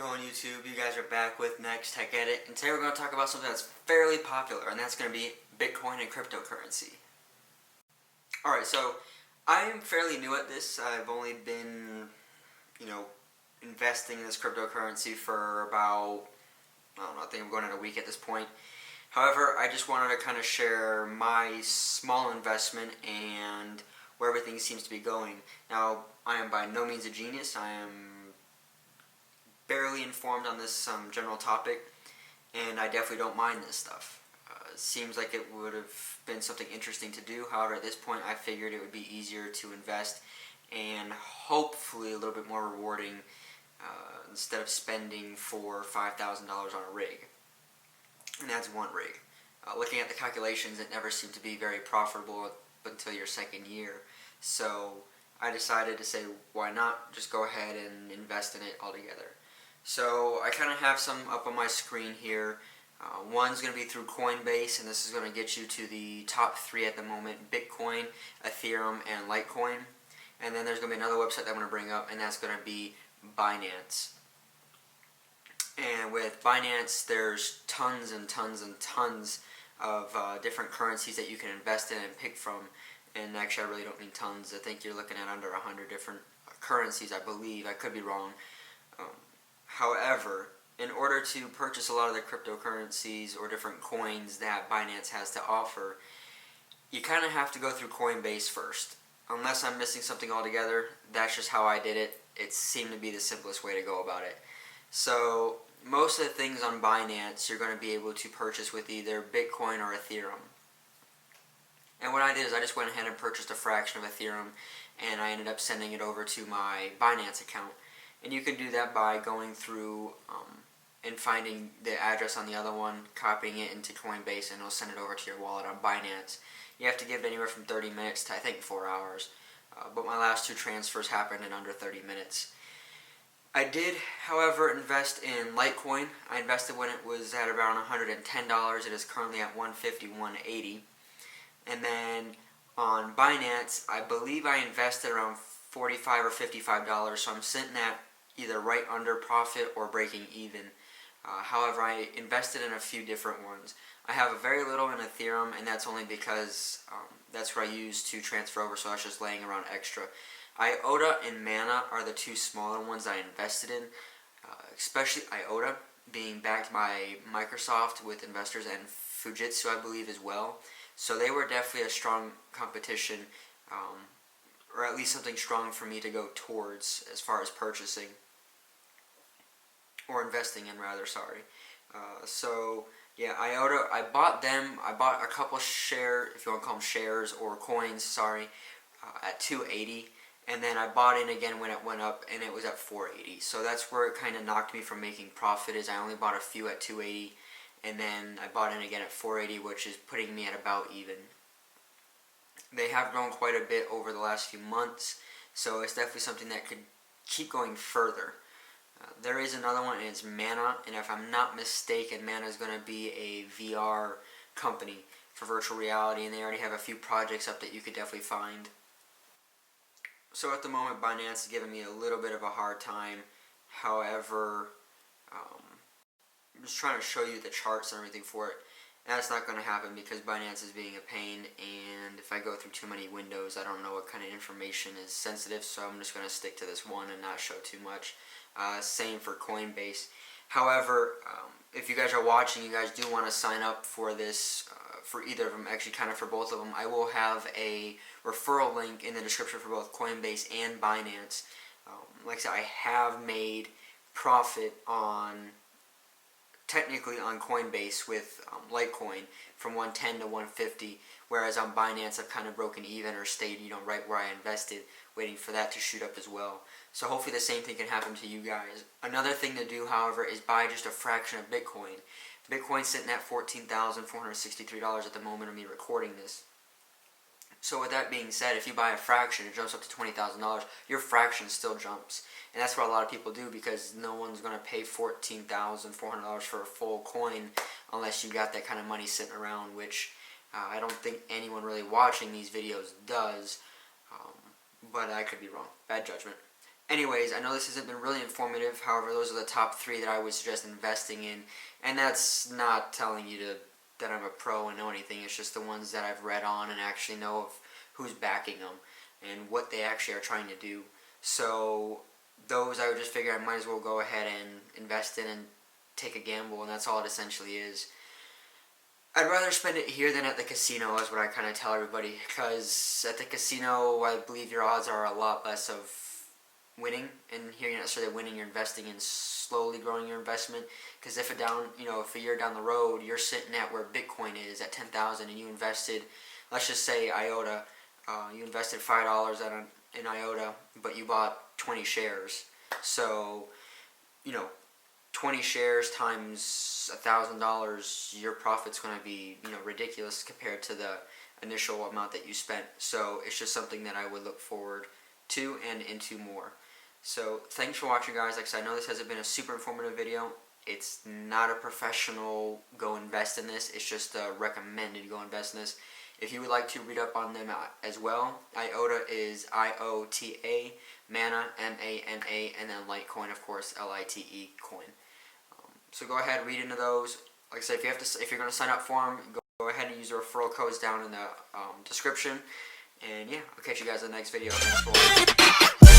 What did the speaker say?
going, YouTube? You guys are back with Next Tech Edit, and today we're going to talk about something that's fairly popular, and that's going to be Bitcoin and cryptocurrency. Alright, so I am fairly new at this. I've only been, investing in this cryptocurrency for about, I think I'm going on a week at this point. However, I just wanted to kind of share my small investment and where everything seems to be going. Now, I am by no means a genius. I am barely informed on this general topic, and I definitely don't mind this stuff. It seems like it would have been something interesting to do. However, at this point, I figured it would be easier to invest and hopefully a little bit more rewarding instead of spending $4,000 or $5,000 on a rig. And that's one rig. Looking at the calculations, it never seemed to be very profitable until your second year. So I decided to say, why not just go ahead and invest in it altogether. So I kind of have some up on my screen here. One's going to be through Coinbase, and this is going to get you to the top 3 at the moment: Bitcoin, Ethereum, and Litecoin. And then there's going to be another website that I'm going to bring up, and that's going to be Binance. And with Binance, there's tons and tons and tons of different currencies that you can invest in and pick from. And actually, I really don't mean tons. I think you're looking at under 100 different currencies, I believe. I could be wrong. However, in order to purchase a lot of the cryptocurrencies or different coins that Binance has to offer, you kind of have to go through Coinbase first. Unless I'm missing something altogether, that's just how I did it. It seemed to be the simplest way to go about it. So most of the things on Binance you're going to be able to purchase with either Bitcoin or Ethereum. And what I did is I just went ahead and purchased a fraction of Ethereum, and I ended up sending it over to my Binance account. And you can do that by going through and finding the address on the other one, copying it into Coinbase, and it'll send it over to your wallet on Binance. You have to give it anywhere from 30 minutes to, I think, 4 hours. But my last 2 transfers happened in under 30 minutes. I did, however, invest in Litecoin. I invested when it was at around $110. It is currently at $150, $180. And then on Binance, I believe I invested around $45 or $55, so I'm sitting at either right under profit or breaking even. However, I invested in a few different ones. I have a very little in Ethereum, and that's only because that's what I use to transfer over, so that's just laying around extra. IOTA and Mana are the 2 smaller ones I invested in, especially IOTA being backed by Microsoft with investors and Fujitsu, I believe, as well. So they were definitely a strong competition, or at least something strong for me to go towards as far as purchasing, or investing in rather, sorry. So yeah, IOTA, I bought them. I bought a couple share, if you want to call them shares or coins, sorry, at $280. And then I bought in again when it went up, and it was at $480. So that's where it kind of knocked me from making profit, is I only bought a few at $280, and then I bought in again at $480, which is putting me at about even. They have grown quite a bit over the last few months, so it's definitely something that could keep going further. There is another one, and it's Mana, and if I'm not mistaken, Mana is going to be a VR company for virtual reality, and they already have a few projects up that you could definitely find. So at the moment, Binance is giving me a little bit of a hard time. However, I'm just trying to show you the charts and everything for it. And that's not going to happen because Binance is being a pain, and if I go through too many windows, I don't know what kind of information is sensitive, so I'm just going to stick to this one and not show too much. Same for Coinbase. However, if you guys are watching, you guys do want to sign up for this, for either of them, actually kind of for both of them. I will have a referral link in the description for both Coinbase and Binance. Like I said, I have made profit technically on Coinbase with Litecoin from 110 to 150, whereas on Binance I've kind of broken even or stayed, right where I invested, waiting for that to shoot up as well. So hopefully the same thing can happen to you guys. Another thing to do, however, is buy just a fraction of Bitcoin. Bitcoin's sitting at $14,463 at the moment of me recording this. So with that being said, if you buy a fraction, it jumps up to $20,000. Your fraction still jumps. And that's what a lot of people do, because no one's going to pay $14,400 for a full coin unless you got that kind of money sitting around, which I don't think anyone really watching these videos does. But I could be wrong. Bad judgment. Anyways, I know this hasn't been really informative. However, those are the top 3 that I would suggest investing in. And that's not telling you that I'm a pro and know anything. It's just the ones that I've read on and actually know of who's backing them and what they actually are trying to do. So those I would just figure I might as well go ahead and invest in and take a gamble, and that's all it essentially is. I'd rather spend it here than at the casino, is what I kind of tell everybody, because at the casino I believe your odds are a lot less of winning, and here you're not necessarily winning, you're investing in slowly growing your investment. Because if a year down the road you're sitting at where Bitcoin is at 10,000 and you invested, let's just say IOTA, you invested $5 in IOTA, but you bought 20 shares. So, 20 shares times $1,000, your profit's going to be ridiculous compared to the initial amount that you spent. So it's just something that I would look forward to and into more. So thanks for watching, guys. Like I said, I know this hasn't been a super informative video. It's not a professional go invest in this. It's just a recommended go invest in this. If you would like to read up on them as well, IOTA is IOTA, Mana, MANA, and then Litecoin, of course, LITE coin. So go ahead, read into those. Like I said, if you're going to sign up for them, go ahead and use the referral codes down in the description. And yeah, I'll catch you guys in the next video. Thanks for watching.